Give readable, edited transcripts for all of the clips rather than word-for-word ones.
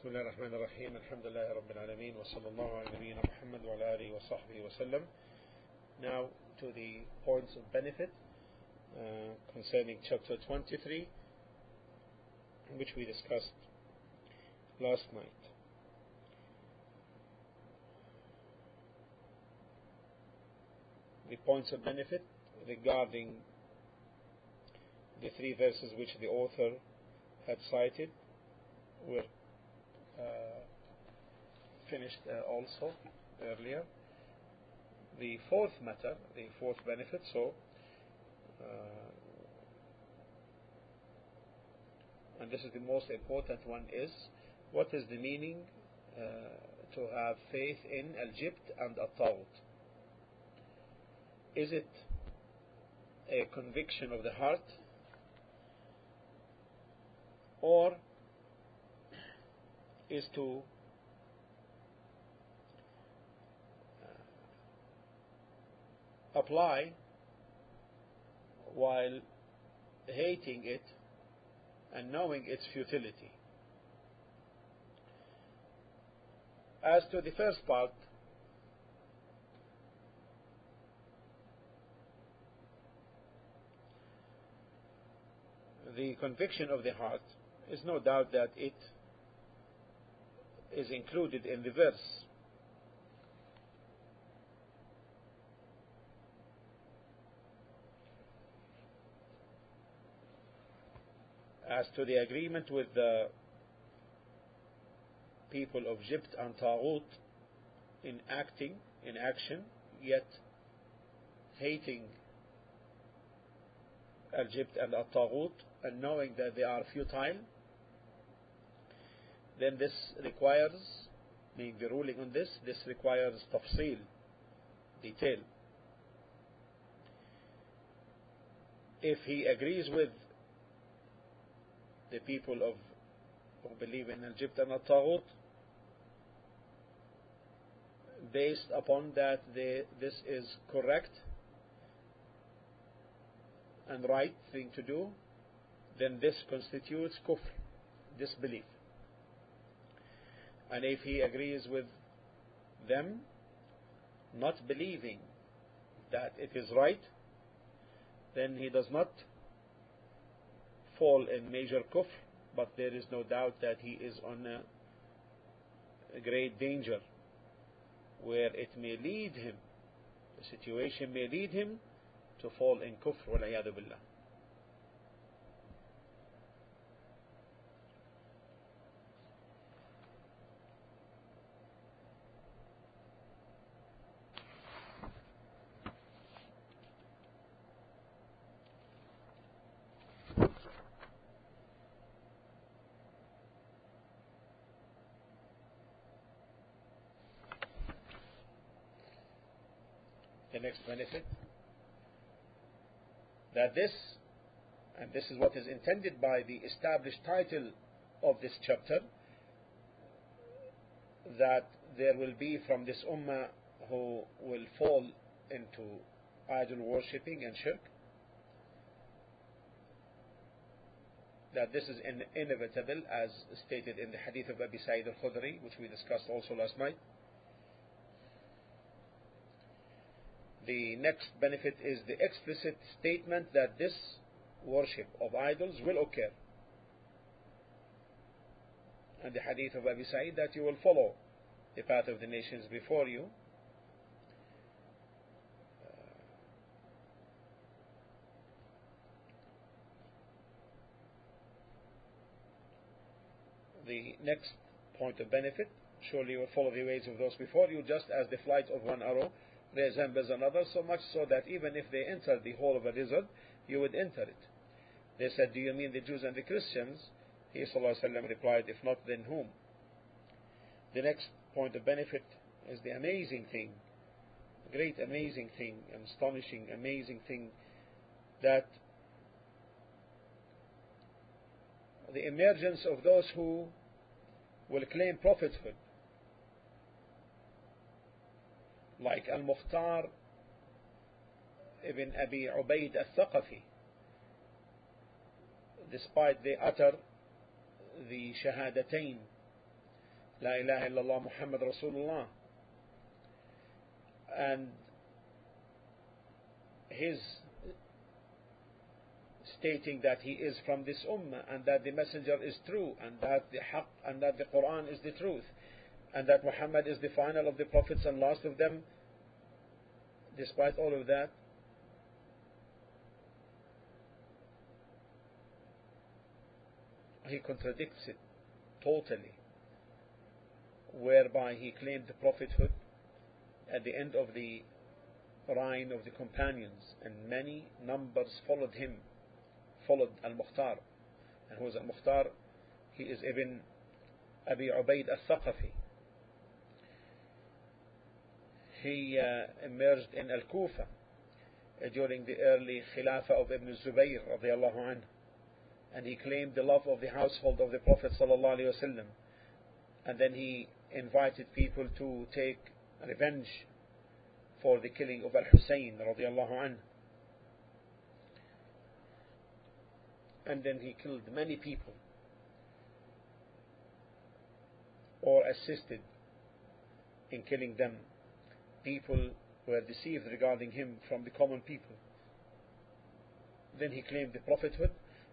بسم الله الرحمن الرحيم الحمد لله رب العالمين وصلى الله على نبينا محمد وعلى آله وصحبه وسلم. Now to the points of benefit concerning chapter 23, which we discussed last night. The points of benefit regarding the three verses which the author had cited were finished also earlier. The fourth matter, the fourth benefit, and this is the most important one, is what is the meaning to have faith in al-Jibt and al-Tawheed? Is it a conviction of the heart, or is to apply while hating it and knowing its futility? As to the first part, the conviction of the heart, is no doubt that it is included in the verse. As to the agreement with the people of Jibt and Tawheed in action, yet hating al-Jibt and al-Tawheed and knowing that they are futile, then this requires, being the ruling on this requires tafsil, detail. If he agrees with the people who believe in al-Jibt and al-Tawheed, based upon that this is correct and right thing to do, then this constitutes kufr, disbelief. And if he agrees with them, not believing that it is right, then he does not fall in major kufr, but there is no doubt that he is on a great danger, where it may lead him, the situation may lead him to fall in kufr, wal-iyadu billah. The next benefit, that this is what is intended by the established title of this chapter, that there will be from this ummah who will fall into idol worshipping and shirk, that this is inevitable, as stated in the hadith of Abi Sa'id al-Khudri, which we discussed also last night. The next benefit is the explicit statement that this worship of idols will occur. And the hadith of Abi Sa'id, that you will follow the path of the nations before you. The next point of benefit, surely you will follow the ways of those before you, just as the flight of one arrow resembles another, so much so that even if they enter the hole of a lizard, you would enter it. They said, do you mean the Jews and the Christians? He ﷺ replied, if not, then whom? The next point of benefit is the amazing thing, great amazing thing, astonishing amazing thing, that the emergence of those who will claim prophethood, like Al-Mukhtar ibn Abi Ubaid al-Thaqafi, despite they utter the Shahadatain La ilaha illallah Muhammad Rasulullah. And his stating that he is from this ummah, and that the messenger is true, and that the haqq, and that the Quran is the truth, and that Muhammad is the final of the prophets and last of them. Despite all of that, he contradicts it totally, whereby he claimed the prophethood at the end of the reign of the companions, and many numbers followed him, followed Al-Mukhtar. And who is Al-Mukhtar? He is Ibn Abi Ubaid Al-Thaqafi. He emerged in Al-Kufa during the early Khilafah of Ibn Zubayr radiallahu anhu, and he claimed the love of the household of the Prophet sallallahu alaihi wasallam, and then he invited people to take revenge for the killing of Al-Hussein radiallahu anhu, and then he killed many people or assisted in killing them. People were deceived regarding him from the common people. Then he claimed the prophethood,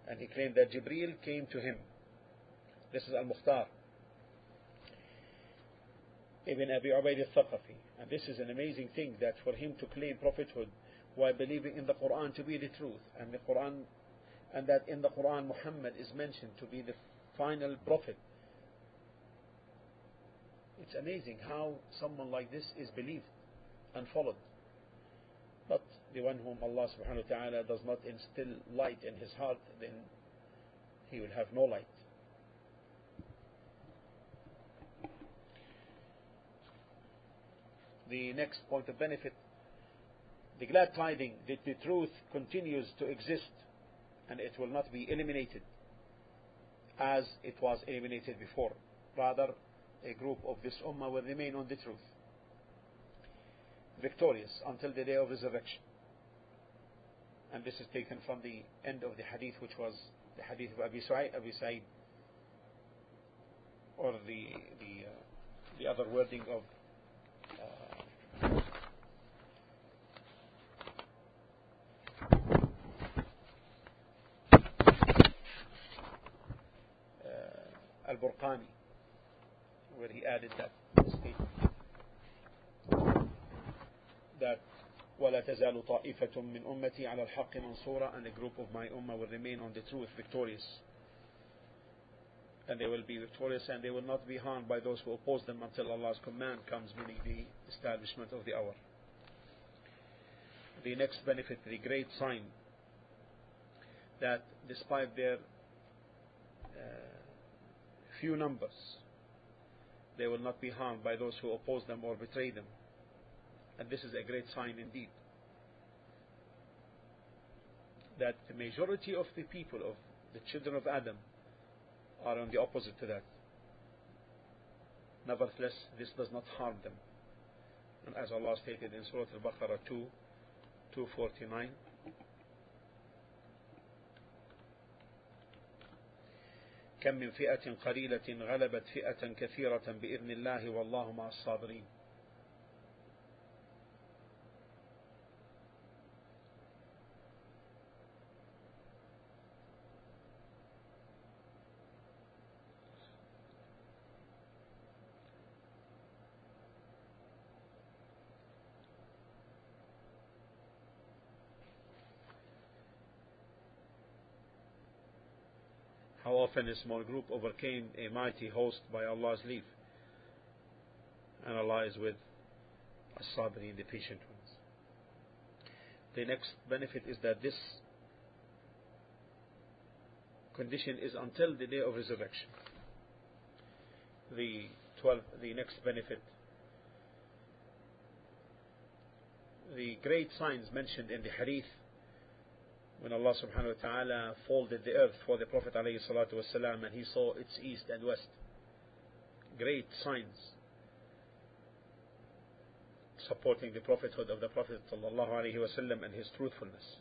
and he claimed that Jibreel came to him. This is Al-Mukhtar Ibn Abi Ubaid Al-Thaqafi. And this is an amazing thing, that for him to claim prophethood while believing in the Quran to be the truth, and the Quran, and that in the Quran Muhammad is mentioned to be the final prophet. It's amazing how someone like this is believed and followed. But the one whom Allah subhanahu wa ta'ala does not instill light in his heart, then he will have no light. The next point of benefit, the glad tiding that the truth continues to exist, and it will not be eliminated as it was eliminated before. Rather, a group of this ummah will remain on the truth, victorious until the day of resurrection. And this is taken from the end of the hadith, which was the hadith of Abi Sa'id, or the other wording of Al-Burqani, where he added that statement, that وَلَا تَزَالُ طَائِفَةٌ مِّنْ أُمَّتِي عَلَى الْحَقِّ مَنْصُورًا, and a group of my ummah will remain on the truth victorious, and they will be victorious, and they will not be harmed by those who oppose them until Allah's command comes, meaning the establishment of the hour. The next benefit, the great sign that despite their few numbers, they will not be harmed by those who oppose them or betray them. And this is a great sign indeed, that the majority of the people, of the children of Adam, are on the opposite to that. Nevertheless, this does not harm them. And as Allah stated in Surah Al-Baqarah 2:249, كم من فئة قليلة غلبت فئة كثيرة بإذن الله والله مع الصابرين. How often a small group overcame a mighty host by Allah's leave. And Allah is with As-Sabirin, the patient ones. The next benefit is that this condition is until the day of resurrection. The next benefit, the great signs mentioned in the hadith, when Allah subhanahu wa ta'ala folded the earth for the Prophet alayhi salatu wasalam, and he saw its east and west. Great signs supporting the prophethood of the Prophet sallallahu alayhi wasallam and his truthfulness,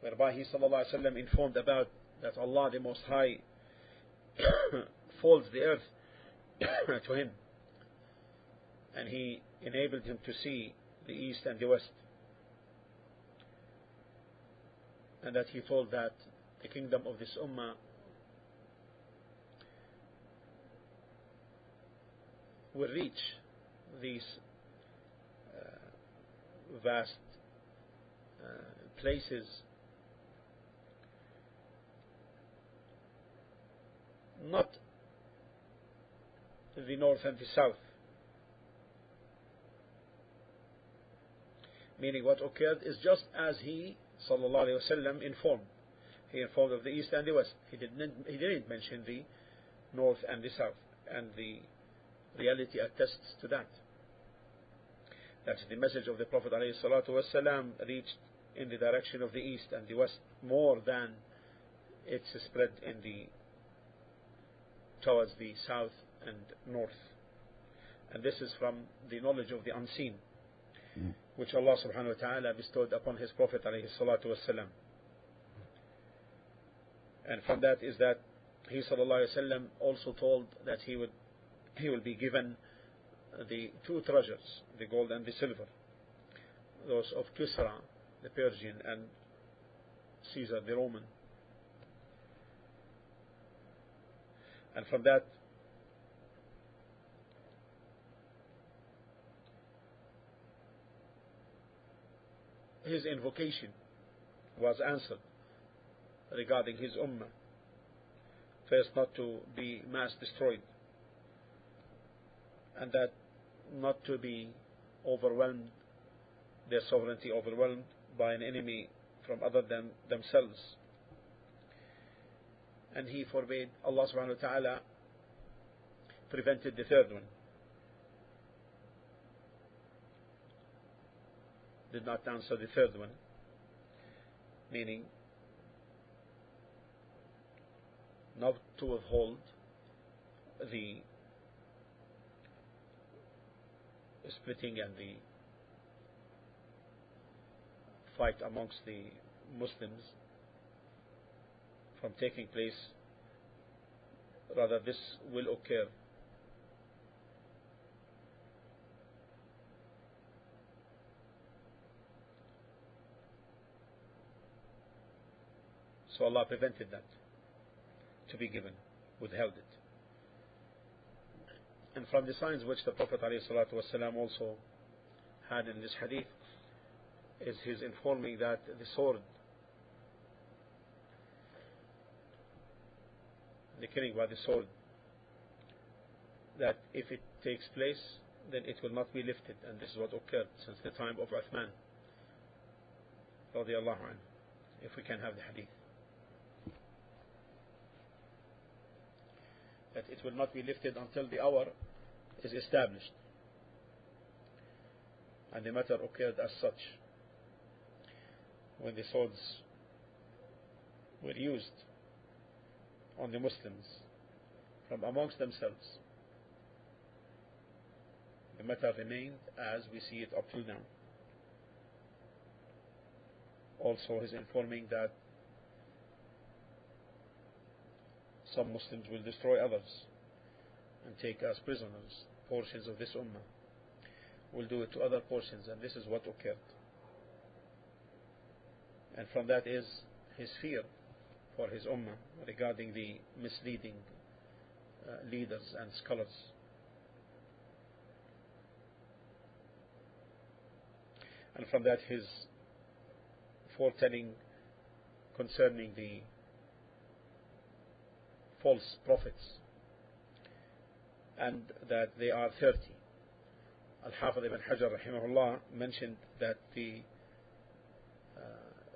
whereby he sallallahu alayhi wasallam informed about that Allah the Most High folds the earth to him, and he enabled him to see the east and the west, and that he told that the kingdom of this ummah will reach these vast places not the north and the south, meaning what occurred is just as he sallallahu alaihi wasallam informed. He informed of the east and the west. He didn't mention the north and the south, and the reality attests to that. That the message of the Prophet alayhi salatu wasallam reached in the direction of the east and the west more than its spread towards the south and north. And this is from the knowledge of the unseen, which Allah subhanahu wa ta'ala bestowed upon His Prophet alayhi salatu wasallam. And from that is that he sallallahu alayhi wasallam also told that he will be given the two treasures, the gold and the silver, those of Kisra, the Persian, and Caesar, the Roman. And from that his invocation was answered regarding his ummah. First, not to be mass destroyed, and that not to be overwhelmed, their sovereignty overwhelmed by an enemy from other than themselves. And he forbade, Allah subhanahu wa ta'ala prevented the third one, did not answer the third one, meaning not to withhold the splitting and the fight amongst the Muslims from taking place. Rather, this will occur so Allah prevented that to be given, withheld it. And from the signs which the Prophet ﷺ also had in this hadith is his informing that the sword, the killing by the sword, that if it takes place, then it will not be lifted. And this is what occurred since the time of Uthman radiallahu anhu, if we can have the hadith. That it will not be lifted until the hour is established. And the matter occurred as such when the swords were used on the Muslims from amongst themselves. The matter remained as we see it up till now. Also, he's informing that some Muslims will destroy others and take as prisoners portions of this ummah, will do it to other portions, and this is what occurred. And from that is his fear for his ummah regarding the misleading leaders and scholars. And from that his foretelling concerning the false prophets, and that they are 30. Al-Hafidh ibn Hajar rahimahullah mentioned that the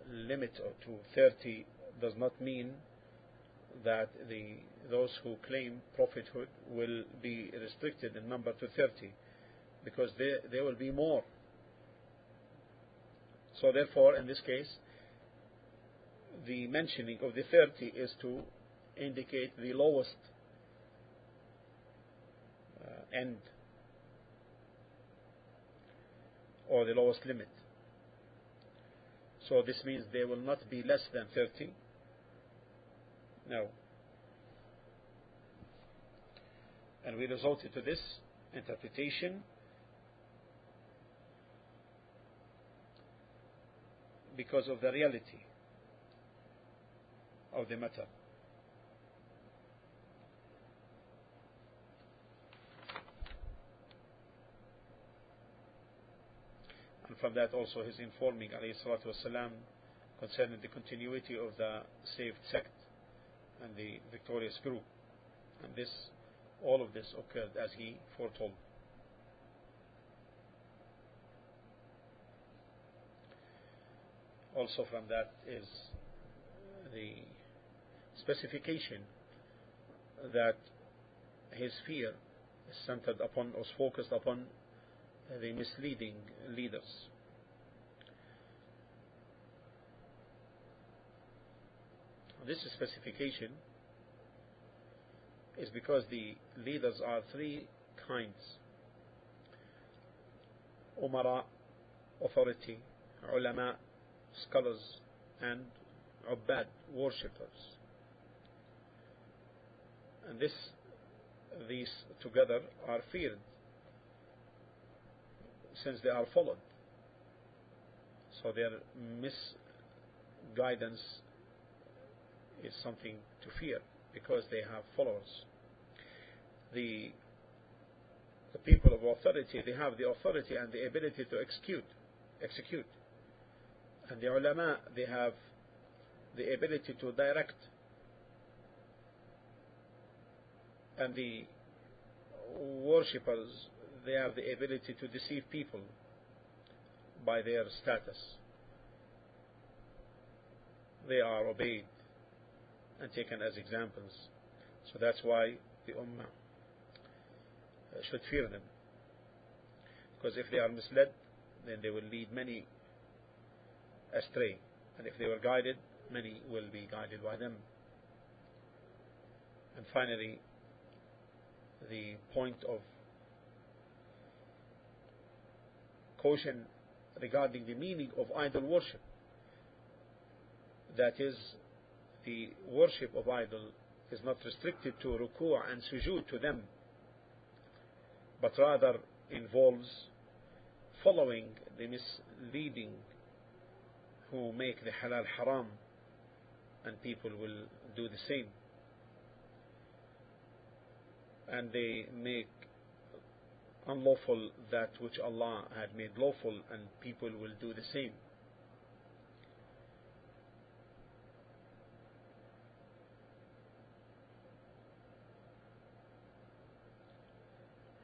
limit to 30 does not mean that those who claim prophethood will be restricted in number to 30, because there will be more. So therefore, in this case, the mentioning of the 30 is to indicate the lowest end, or the lowest limit. So this means there will not be less than 30. No. And we resorted to this interpretation because of the reality of the matter. And from that also his informing alayhi salatu wasalam concerning the continuity of the saved sect and the victorious group. And all of this occurred as he foretold. Also from that is the specification that his fear is centered upon, or focused upon, the misleading leaders. This specification is because the leaders are three kinds: umara, authority; ulama, scholars; and ubbad, worshippers. And these together are feared, since they are followed. So their misguidance is something to fear, because they have followers. The people of authority, they have the authority and the ability to execute. And the ulama, they have the ability to direct. And the worshippers, they have the ability to deceive people by their status. They are obeyed and taken as examples. So that's why the ummah should fear them, because if they are misled, then they will lead many astray, and if they were guided, many will be guided by them. And finally, the point of caution regarding the meaning of idol worship, that is, the worship of idol is not restricted to ruku' and sujood to them, but rather involves following the misleading who make the halal haram, and people will do the same, and they make unlawful that which Allah had made lawful, and people will do the same.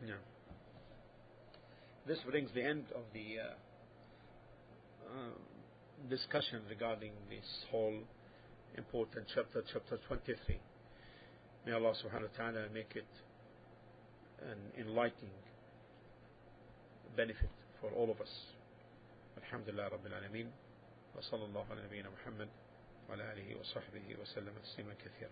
Yeah. This brings the end of the discussion regarding this whole important chapter 23. May Allah subhanahu wa ta'ala make it an enlightening benefit for all of us. Alhamdulillah Rabbil Alameen. Wa sallallahu ala nabiyyina Muhammad wa ala alihi wa sahbihi wa sallam tasliman kathira.